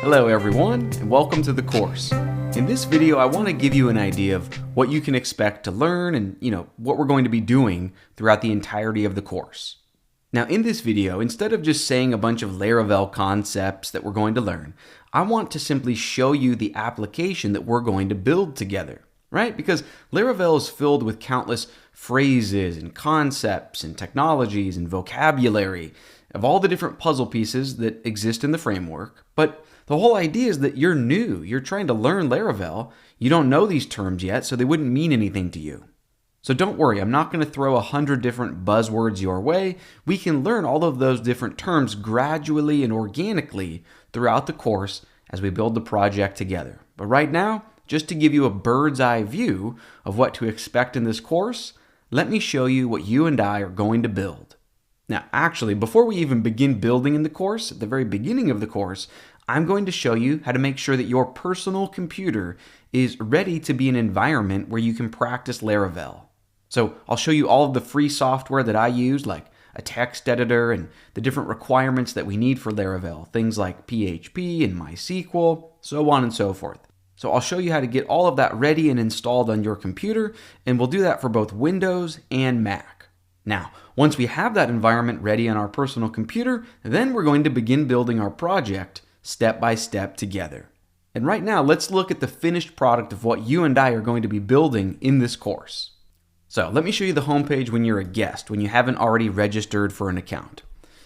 Hello everyone, and welcome to the course. In this video, I want to give you an idea of what you can expect to learn and, what we're going to be doing throughout the entirety of the course. Now, in this video, instead of just saying a bunch of Laravel concepts that we're going to learn, I want to simply show you the application that we're going to build together, right? Because Laravel is filled with countless phrases and concepts and technologies and vocabulary of all the different puzzle pieces that exist in the framework, but the whole idea is that you're new. You're trying to learn Laravel. You don't know these terms yet, so they wouldn't mean anything to you. So don't worry, I'm not going to throw 100 different buzzwords your way. We can learn all of those different terms gradually and organically throughout the course as we build the project together. But right now, just to give you a bird's eye view of what to expect in this course, let me show you what you and I are going to build. Now, actually, before we even begin building in the course, at the very beginning of the course, I'm going to show you how to make sure that your personal computer is ready to be an environment where you can practice Laravel. So I'll show you all of the free software that I use, like a text editor and the different requirements that we need for Laravel, things like PHP and MySQL, so on and so forth. So I'll show you how to get all of that ready and installed on your computer, and we'll do that for both Windows and Mac. Now, once we have that environment ready on our personal computer, then we're going to begin building our project step by step together. And right now, let's look at the finished product of what you and I are going to be building in this course. So let me show you the homepage when you're a guest, when you haven't already registered for an account.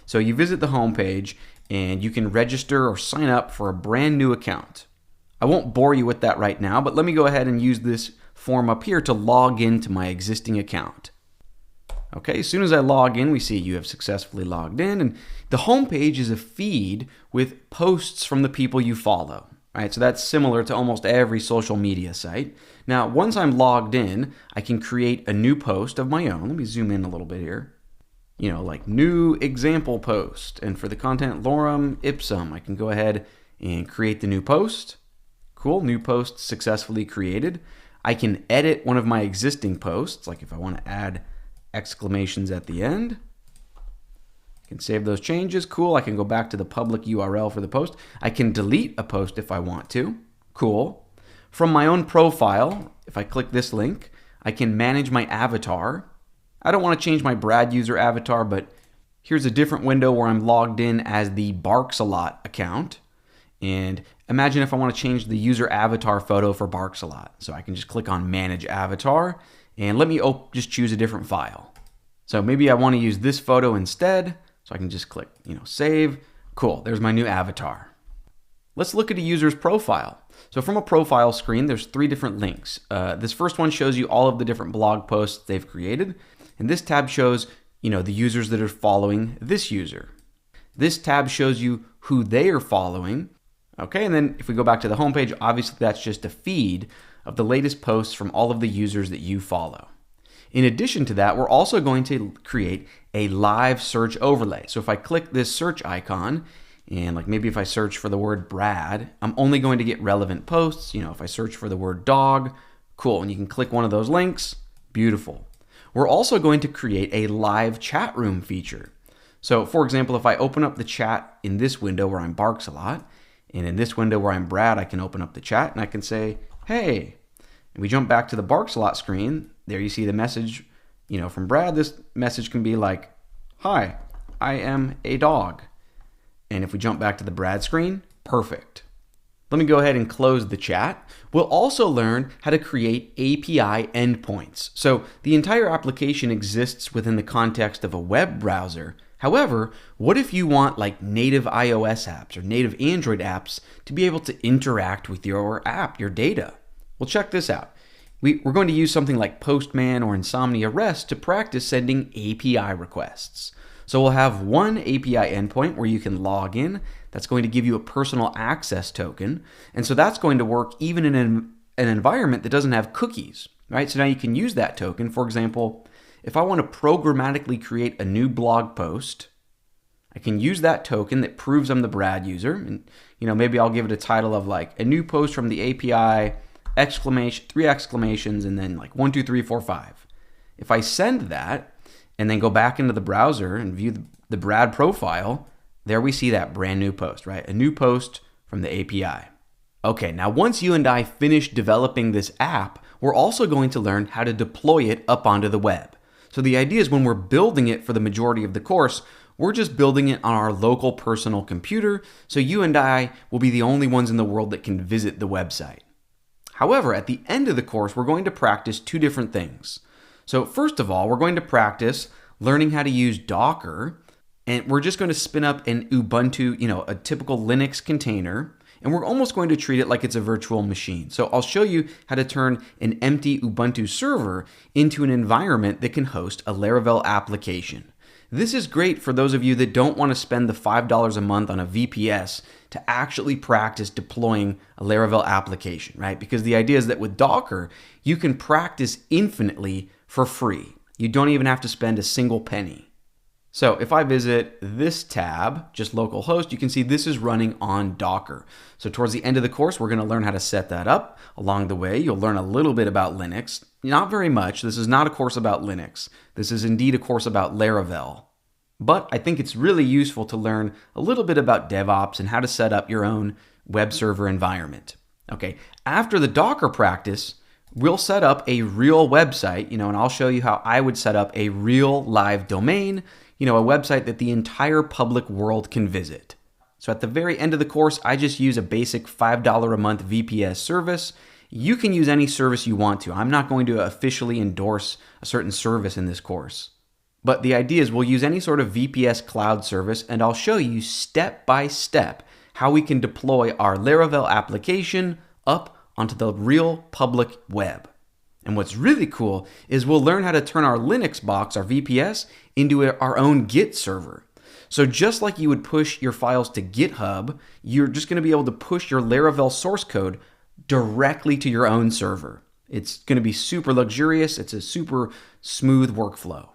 So you visit the homepage and you can register or sign up for a brand new account. I won't bore you with that right now, but let me go ahead and use this form up here to log into my existing account. Okay, as soon as I log in, we see you have successfully logged in, and the homepage is a feed with posts from the people you follow. Right, so that's similar to almost every social media site. Now, once I'm logged in, I can create a new post of my own. Let me zoom in a little bit here. Like new example post. And for the content lorem ipsum, I can go ahead and create the new post. Cool, new post successfully created. I can edit one of my existing posts, like if I want to add exclamations at the end. I can save those changes. Cool. I can go back to the public URL for the post. I can delete a post if I want to. Cool. From my own profile, if I click this link, I can manage my avatar. I don't want to change my Brad user avatar, but here's a different window where I'm logged in as the Barks-a-Lot account. And imagine if I want to change the user avatar photo for Barks-a-Lot. So I can just click on Manage Avatar. And let me just choose a different file. So maybe I want to use this photo instead. So I can just click, save. Cool, there's my new avatar. Let's look at a user's profile. So from a profile screen, there's 3 different links. This first one shows you all of the different blog posts they've created. And this tab shows, the users that are following this user. This tab shows you who they are following. Okay, and then if we go back to the homepage, obviously that's just a feed of the latest posts from all of the users that you follow. In addition to that, we're also going to create a live search overlay. So if I click this search icon, and maybe if I search for the word Brad, I'm only going to get relevant posts. If I search for the word dog, cool. And you can click one of those links, beautiful. We're also going to create a live chat room feature. So for example, if I open up the chat in this window where I'm Barks-a-Lot, and in this window where I'm Brad, I can open up the chat and I can say, hey, and we jump back to the Barks-a-Lot screen. There you see the message, from Brad. This message can be like, hi, I am a dog. And if we jump back to the Brad screen, perfect. Let me go ahead and close the chat. We'll also learn how to create API endpoints. So the entire application exists within the context of a web browser. However, what if you want native iOS apps or native Android apps to be able to interact with your app, your data? Well, check this out. We're going to use something like Postman or Insomnia REST to practice sending API requests. So we'll have one API endpoint where you can log in. That's going to give you a personal access token. And so that's going to work even in an environment that doesn't have cookies, right? So now you can use that token. For example, if I want to programmatically create a new blog post, I can use that token that proves I'm the Brad user. And, maybe I'll give it a title of a new post from the API, exclamation, 3 exclamations, and then 1, 2, 3, 4, 5. If I send that and then go back into the browser and view the Brad profile, there we see that brand new post, right? A new post from the API. Okay, now once you and I finish developing this app, we're also going to learn how to deploy it up onto the web. So the idea is when we're building it for the majority of the course, we're just building it on our local personal computer, so you and I will be the only ones in the world that can visit the website. However, at the end of the course, we're going to practice two different things. So first of all, we're going to practice learning how to use Docker, and we're just going to spin up an Ubuntu, a typical Linux container, and we're almost going to treat it like it's a virtual machine. So I'll show you how to turn an empty Ubuntu server into an environment that can host a Laravel application. This is great for those of you that don't want to spend the $5 a month on a VPS to actually practice deploying a Laravel application, right? Because the idea is that with Docker, you can practice infinitely for free. You don't even have to spend a single penny. So if I visit this tab, just localhost, you can see this is running on Docker. So towards the end of the course, we're going to learn how to set that up. Along the way, you'll learn a little bit about Linux. Not very much. This is not a course about Linux. This is indeed a course about Laravel. But I think it's really useful to learn a little bit about DevOps and how to set up your own web server environment. Okay, after the Docker practice, we'll set up a real website, and I'll show you how I would set up a real live domain, a website that the entire public world can visit. So at the very end of the course, I just use a basic $5 a month VPS service. You can use any service you want to. I'm not going to officially endorse a certain service in this course. But the idea is we'll use any sort of VPS cloud service, and I'll show you step by step how we can deploy our Laravel application up onto the real public web. And what's really cool is we'll learn how to turn our Linux box, our VPS, into our own Git server. So just like you would push your files to GitHub, you're just going to be able to push your Laravel source code directly to your own server. It's going to be super luxurious. It's a super smooth workflow.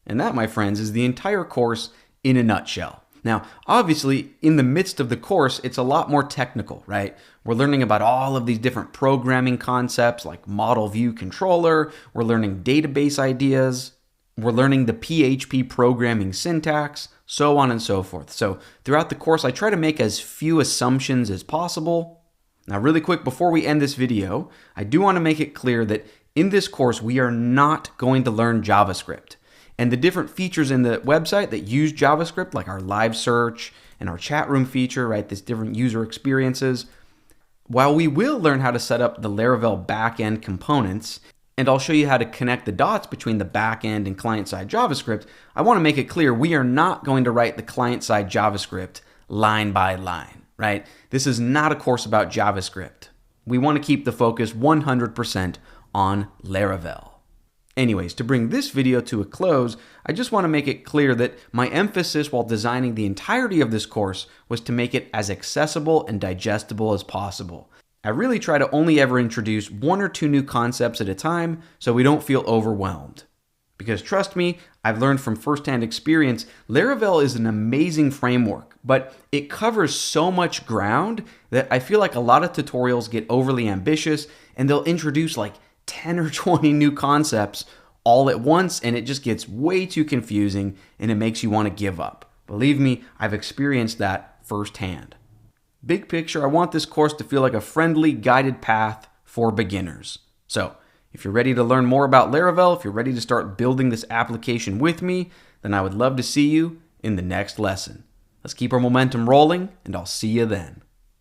And that, my friends, is the entire course in a nutshell. Now, obviously, in the midst of the course, it's a lot more technical, right? We're learning about all of these different programming concepts like model view controller. We're learning database ideas. We're learning the PHP programming syntax, so on and so forth. So throughout the course, I try to make as few assumptions as possible. Now, really quick, before we end this video, I do want to make it clear that in this course, we are not going to learn JavaScript. And the different features in the website that use JavaScript, like our live search and our chat room feature, right, these different user experiences, while we will learn how to set up the Laravel backend components, and I'll show you how to connect the dots between the backend and client-side JavaScript, I want to make it clear we are not going to write the client-side JavaScript line by line, right? This is not a course about JavaScript. We want to keep the focus 100% on Laravel. Anyways, to bring this video to a close, I just want to make it clear that my emphasis while designing the entirety of this course was to make it as accessible and digestible as possible. I really try to only ever introduce 1 or 2 new concepts at a time so we don't feel overwhelmed. Because trust me, I've learned from firsthand experience, Laravel is an amazing framework, but it covers so much ground that I feel like a lot of tutorials get overly ambitious and they'll introduce like 10 or 20 new concepts all at once, and it just gets way too confusing and it makes you want to give up. Believe me, I've experienced that firsthand. Big picture, I want this course to feel like a friendly, guided path for beginners. So, if you're ready to learn more about Laravel, if you're ready to start building this application with me, then I would love to see you in the next lesson. Let's keep our momentum rolling, and I'll see you then.